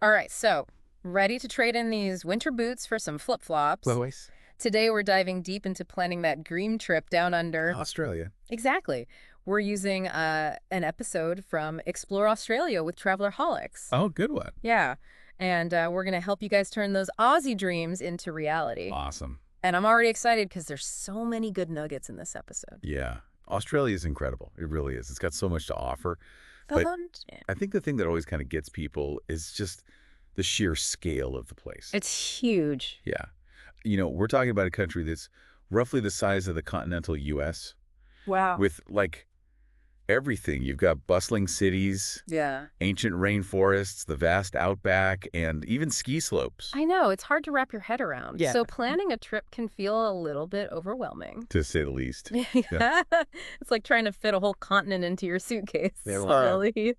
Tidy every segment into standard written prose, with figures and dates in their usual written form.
All right, so ready to trade in these winter boots for some flip-flops? Lois? Today we're diving deep into planning that dream trip down under. Australia. Exactly. We're using an episode from Explore Australia with Travelerholics. Oh, good one. Yeah, and we're going to help you guys turn those Aussie dreams into reality. Awesome. And I'm already excited because there's so many good nuggets in this episode. Yeah. Australia is incredible. It really is. It's got so much to offer. But Yeah. I think the thing that always kind of gets people is just the sheer scale of the place. It's huge. Yeah. We're talking about a country that's roughly the size of the continental U.S. Wow. with, like, everything. You've got bustling cities, Yeah. ancient rainforests, the vast outback, and even ski slopes, I know, it's hard to wrap your head around. Yeah. So planning a trip can feel a little bit overwhelming. to say the least. Yeah. It's like trying to fit a whole continent into your suitcase. They're Really.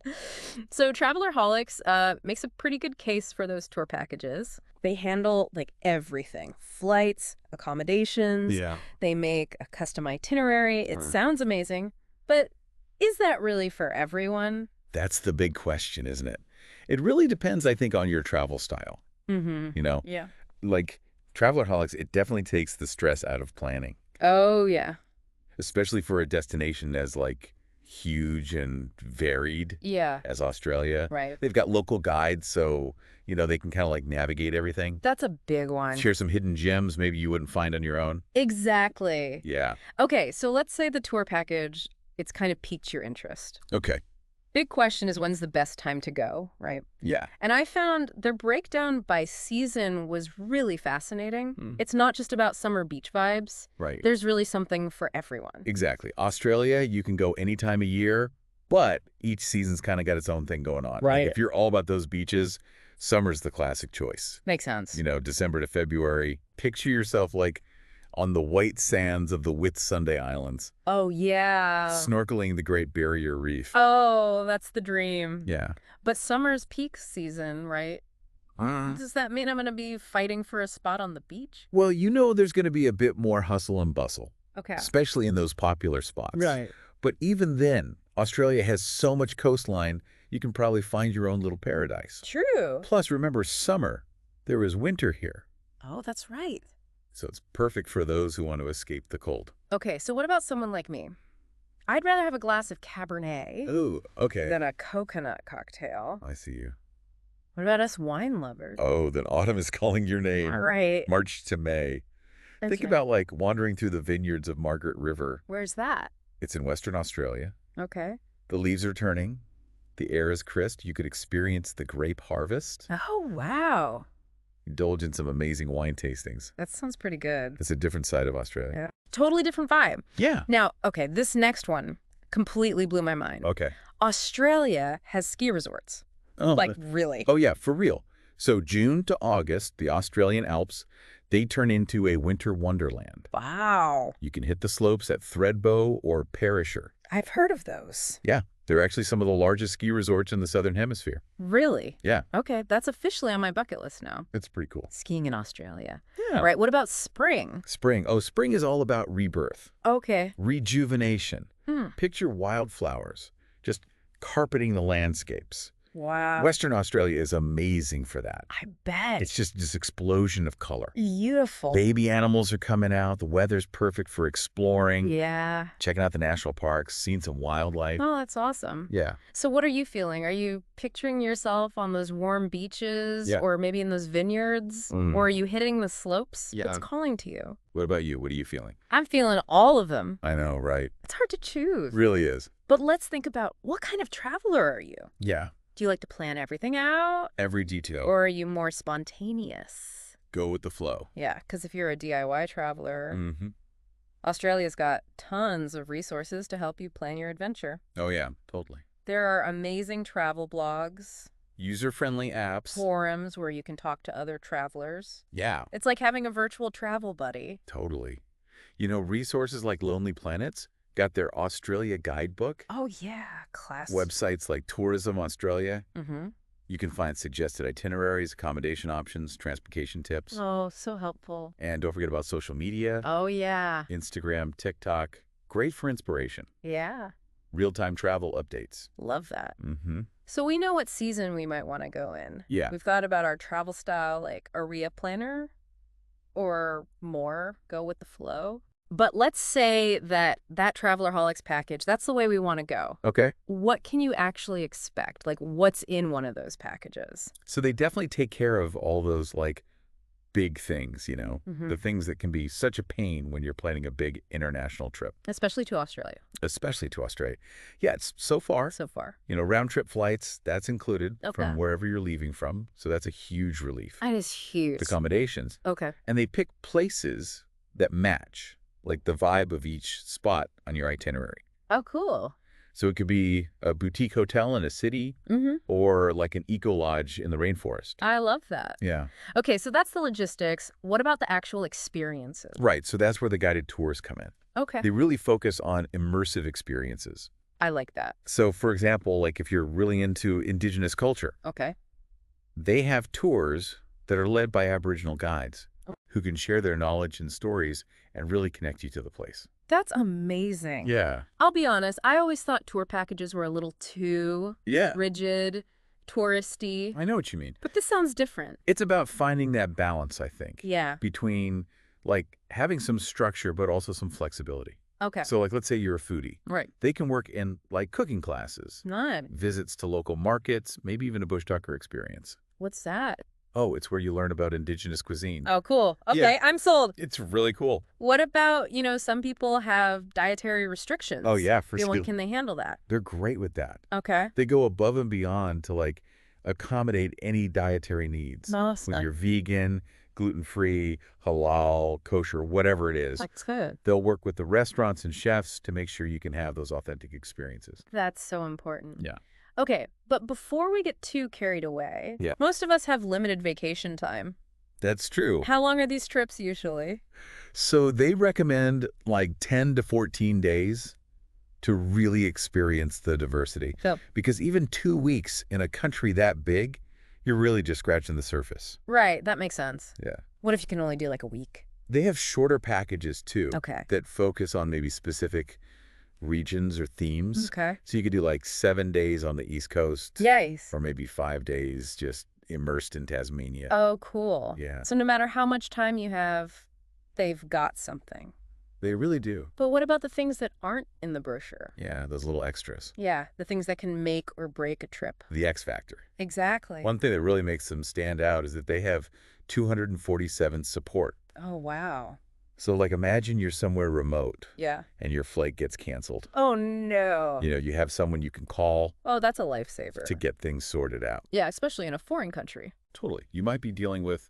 So Travelerholics makes a pretty good case for those tour packages. They handle like everything. Flights, accommodations. Yeah. They make a custom itinerary. It sounds amazing, but is that really for everyone? That's the big question, isn't it? It really depends, I think, on your travel style. Mm-hmm. Yeah. Like Travelerholics, it definitely takes the stress out of planning, Oh, yeah. especially for a destination as, like, huge and varied Yeah. as Australia. Right. They've got local guides, so, they can kind of, like, navigate everything. That's a big one. Share some hidden gems maybe you wouldn't find on your own. Exactly. Yeah. Okay, so let's say the tour package, it's kind of piqued your interest. Okay. Big question is when's the best time to go, right? Yeah. And I found their breakdown by season was really fascinating. Hmm. It's not just about summer beach vibes. Right. There's really something for everyone. Exactly. Australia, you can go any time of year, but each season's kind of got its own thing going on. Like, Right. if you're all about those beaches, summer's the classic choice. Makes sense. December to February. Picture yourself like on the white sands of the Whitsunday Islands, Oh, yeah. snorkeling the Great Barrier Reef. Oh, that's the dream. Yeah. But summer's peak season, right? Does that mean I'm going to be fighting for a spot on the beach? Well, there's going to be a bit more hustle and bustle, Okay. especially in those popular spots. Right. But even then, Australia has so much coastline, you can probably find your own little paradise. True. Plus, remember, summer. There is winter here. Oh, that's right. So it's perfect for those who want to escape the cold. Okay, so what about someone like me? I'd rather have a glass of Cabernet Oh, okay. than a coconut cocktail. I see you. What about us wine lovers? Oh, then autumn is calling your name. All right. March to May. That's Think right. about, like, wandering through the vineyards of Margaret River. Where's that? It's in Western Australia. Okay. The leaves are turning. The air is crisp. You could experience the grape harvest. Oh, wow. Indulge in some amazing wine tastings. That sounds pretty good. It's a different side of Australia. Yeah. Totally different vibe. Yeah. Now, okay, this next one completely blew my mind. Okay. Australia has ski resorts. Oh, Like, really? oh, yeah, for real. So June to August, the Australian Alps, they turn into a winter wonderland. Wow. You can hit the slopes at Thredbo or Perisher. I've heard of those. Yeah, they're actually some of the largest ski resorts in the Southern Hemisphere. Really? Yeah, Okay, that's officially on my bucket list now. it's pretty cool. Skiing in Australia. Yeah. Right, what about spring? Spring. Oh, spring is all about rebirth, Okay. rejuvenation. Picture wildflowers just carpeting the landscapes. Wow. Western Australia is amazing for that. I bet. It's just this explosion of color. Beautiful. Baby animals are coming out. The weather's perfect for exploring, Yeah. checking out the national parks, seeing some wildlife. Oh, that's awesome. Yeah. So what are you feeling? Are you picturing yourself on those warm beaches Yeah. or maybe in those vineyards? Or are you hitting the slopes? Yeah. It's calling to you. What about you? What are you feeling? I'm feeling all of them. I know, right? It's hard to choose. Really is. But let's think about what kind of traveler are you? Yeah. Do you like to plan everything out? Every detail. Or are you more spontaneous? Go with the flow. Yeah, because if you're a DIY traveler, Mm-hmm. Australia's got tons of resources to help you plan your adventure. Oh, yeah, totally. There are amazing travel blogs, User-friendly apps. forums where you can talk to other travelers. Yeah, It's like having a virtual travel buddy. totally. Resources like Lonely Planets got their Australia guidebook. Oh, yeah, class. Websites like Tourism Australia. Mm-hmm. You can find suggested itineraries, accommodation options, transportation tips. Oh, so helpful. And don't forget about social media, Oh, yeah. Instagram, TikTok. Great for inspiration. Yeah, Real-time travel updates. love that. Mm-hmm. So we know what season we might want to go in. Yeah. We've thought about our travel style, like are we a planner or more go with the flow? But let's say that Travelerholics package, that's the way we want to go. Okay. What can you actually expect? Like what's in one of those packages? So they definitely take care of all those like big things, you know, the things that can be such a pain when you're planning a big international trip, Especially to Australia especially to Australia. Yeah, it's so far, so far. you know, round trip flights, that's included Okay. from wherever you're leaving from. So that's a huge relief. That is huge. The accommodations. Okay. And they pick places that match, like the vibe of each spot on your itinerary. Oh, cool. So it could be a boutique hotel in a city or like an eco lodge in the rainforest. I love that. Yeah. Okay, so that's the logistics. What about the actual experiences? Right. So that's where the guided tours come in. Okay. They really focus on immersive experiences. I like that. So, for example, like if you're really into indigenous culture, Okay. they have tours that are led by Aboriginal guides who can share their knowledge and stories and really connect you to the place. That's amazing. Yeah. I'll be honest, I always thought tour packages were a little too Yeah. rigid, touristy, I know what you mean. but this sounds different. It's about finding that balance, I think, Yeah. between like having some structure but also some flexibility. Okay. So like let's say you're a foodie. Right. They can work in like cooking classes, Nice. visits to local markets, maybe even a bush tucker experience. What's that? Oh, it's where you learn about indigenous cuisine. Oh, cool. Okay, Yeah. I'm sold. It's really cool. What about, some people have dietary restrictions. Oh, yeah, for Can sure. they handle that? They're great with that. Okay. They go above and beyond to like accommodate any dietary needs. Nice. When you're vegan, gluten-free, halal, kosher, whatever it is, That's good. they'll work with the restaurants and chefs to make sure you can have those authentic experiences. That's so important. Yeah. Okay, but before we get too carried away, Yeah. most of us have limited vacation time. That's true. How long are these trips usually? So they recommend like 10 to 14 days to really experience the diversity. So, Because even 2 weeks in a country that big, you're really just scratching the surface. right, that makes sense. Yeah. What if you can only do like a week? They have shorter packages too Okay. that focus on maybe specific regions or themes. Okay. So you could do like 7 days on the East Coast Yes. or maybe 5 days just immersed in Tasmania. Oh, cool. Yeah. So no matter how much time you have, they've got something. They really do. But what about the things that aren't in the brochure? Yeah, those little extras. Yeah, the things that can make or break a trip. The X factor. Exactly. One thing that really makes them stand out is that they have 247 support. Oh, wow. So like imagine you're somewhere remote Yeah. and your flight gets canceled. Oh, no. You know, you have someone you can call Oh, that's a lifesaver. to get things sorted out. Yeah, especially in a foreign country. Totally. You might be dealing with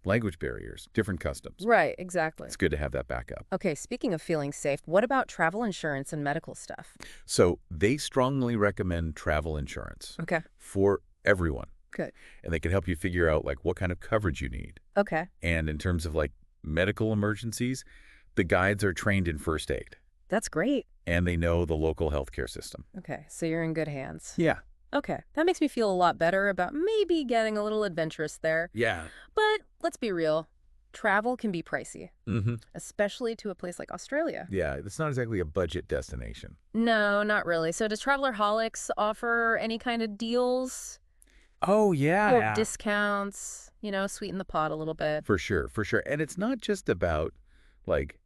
language barriers, different customs. Right, exactly. It's good to have that backup. Okay, speaking of feeling safe, what about travel insurance and medical stuff? So they strongly recommend travel insurance Okay. for everyone. Good. And they can help you figure out like what kind of coverage you need. Okay. And in terms of like medical emergencies, the guides are trained in first aid That's great. and they know the local healthcare system. Okay, so you're in good hands. Yeah. Okay, that makes me feel a lot better about maybe getting a little adventurous there. Yeah. But let's be real. Travel can be pricey, Mm-hmm. especially to a place like Australia. Yeah. It's not exactly a budget destination. No, not really. So does Travelerholics offer any kind of deals Oh, or yeah. discounts, sweeten the pot a little bit? For sure. For sure. And it's not just about like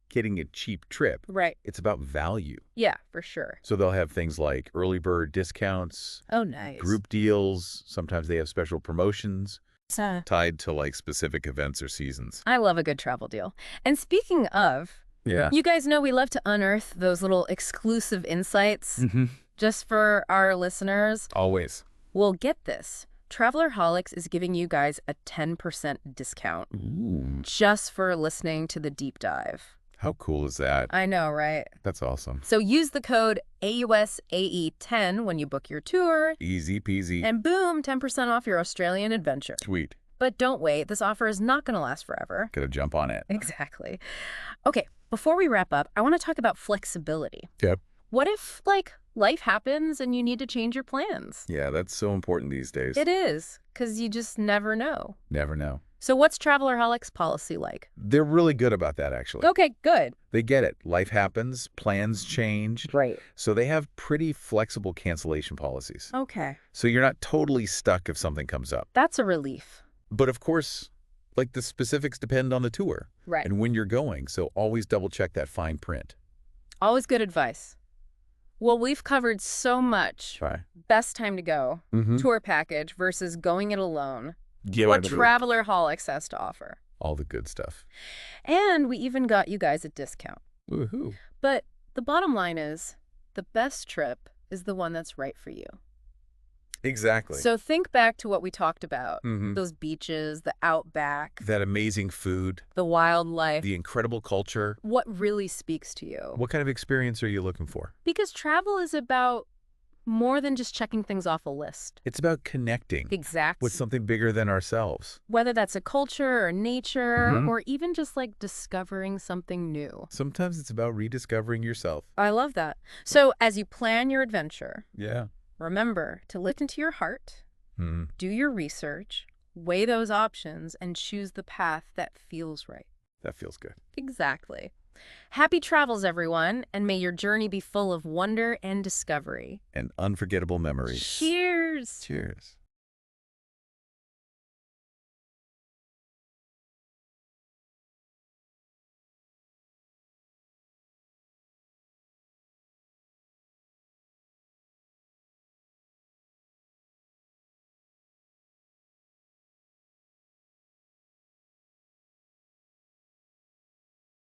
getting a cheap trip. Right. It's about value. Yeah, for sure. So they'll have things like early bird discounts, Oh, nice. group deals. Sometimes they have special promotions Uh, tied to like specific events or seasons. I love a good travel deal. And speaking of, Yeah. you guys know we love to unearth those little exclusive insights Mm-hmm. just for our listeners. Always. Well, get this. Travelerholics is giving you guys a 10% discount Ooh. just for listening to the deep dive. How cool is that? I know, right? That's awesome. So use the code AUSAE10 when you book your tour, Easy peasy. and boom, 10% off your Australian adventure. Sweet. But don't wait, this offer is not going to last forever. Gotta jump on it. Exactly. Okay, before we wrap up, I want to talk about flexibility. Yep. What if, life happens and you need to change your plans? Yeah, that's so important these days. It is, because you just never know. Never know. So what's Travelerholics policy like? They're really good about that, actually. Okay, good. They get it. Life happens, plans change. Great. So they have pretty flexible cancellation policies. Okay. So you're not totally stuck if something comes up. That's a relief. But of course, like the specifics depend on the tour Right. and when you're going. So always double check that fine print. Always good advice. Well, we've covered so much. Try. Best time to go, Mm-hmm. tour package versus going it alone. Yeah, What Travelerholics has to offer. all the good stuff. And we even got you guys a discount. Woohoo. But the bottom line is, the best trip is the one that's right for you. Exactly. So think back to what we talked about. Mm-hmm. Those beaches, the Outback, That amazing food, the wildlife. the incredible culture. What really speaks to you? What kind of experience are you looking for? Because travel is about more than just checking things off a list. It's about connecting Exactly. with something bigger than ourselves. Whether that's a culture or nature, Mhm. or even just like discovering something new. Sometimes it's about rediscovering yourself. I love that. So as you plan your adventure, Yeah. remember to listen to your heart, Mm-hmm. do your research, weigh those options, and choose the path that feels right. That feels good. Exactly. Happy travels, everyone, and may your journey be full of wonder and discovery. And unforgettable memories. Cheers! Cheers.